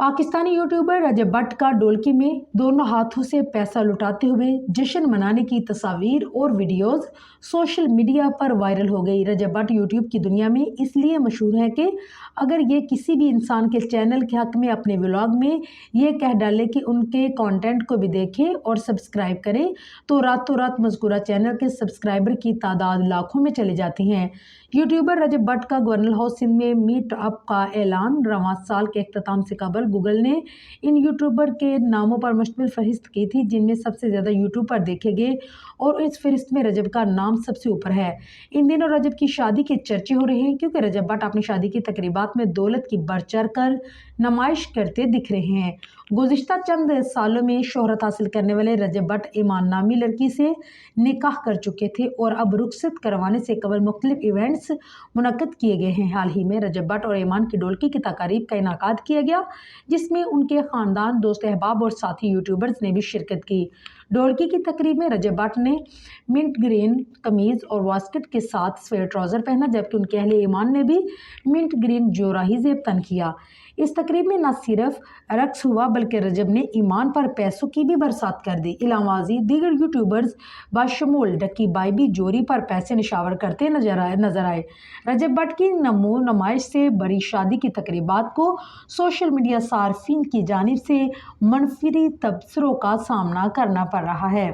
Pakistani YouTuber रजब भट्ट का ढोलकी में दोनों हाथों से पैसा लुटाते हुए जश्न मनाने की तस्वीर और वीडियोस सोशल मीडिया पर वायरल हो गई। रजब भट्ट यूट्यूब की दुनिया में इसलिए मशहूर है कि अगर ये किसी भी इंसान के चैनल के हक में अपने व्लॉग में ये कह डाले कि उनके कंटेंट को भी देखें और सब्सक्राइब करें तो रातों रात मज़कूरा चैनल के सब्सक्राइबर की तादाद लाखों में चली जाती हैं। यूट्यूबर रजब भट्ट का गवर्नर हाउस सिंध में मीट अप का ऐलान। रवां साल के अख्ताम से कबल गूगल ने इन यूट्यूबर के नामों पर मुश्तमिल फहरिस्त की थी जिनमें सबसे ज़्यादा यूट्यूब पर देखे गए और इस फहरिस्त में रजब का नाम सबसे ऊपर है। इन दिनों रजब की शादी के चर्चे हो रहे हैं क्योंकि रजब भट्ट अपनी शादी की तकरीबात में दौलत की बढ़ चढ़ कर नुमाइश करते दिख रहे हैं। गुज़िश्ता चंद सालों में शोहरत हासिल करने वाले रजब भट्ट ईमान नामी लड़की से निकाह कर चुके थे और अब रुखसत करवाने से कबल मुख्तलिफ इवेंट्स मुनक्कद किए गए हैं। हाल ही में रजब भट्ट और ईमान की ढोलकी की तकारीब का इनाकाद किया गया जिसमें उनके ख़ानदान, दोस्त अहबाब और साथी यूट्यूबर्स ने भी शिरकत की। ढोलकी की तकरीब में रजब भट्ट ने मिंट ग्रीन कमीज़ और वास्कट के साथ स्वेयर ट्राउज़र पहना जबकि उनके अहले ईमान ने भी मिंट ग्रीन जोराही ज़ेब तन किया। इस तकरीब में न सिर्फ रक्स हुआ बल्कि रजब ने ईमान पर पैसों की भी बरसात कर दी। इलावाजी दीगर यूट्यूबर्स बाशमूल डक्की बाई भी जोरी पर पैसे निशावर करते नजर आए। रजब भट्ट की नमो नुमाइश से बड़ी शादी की तकरीबात को सोशल मीडिया सार्फिन की जानिब से मनफी तबसरों का सामना करना पड़ रहा है।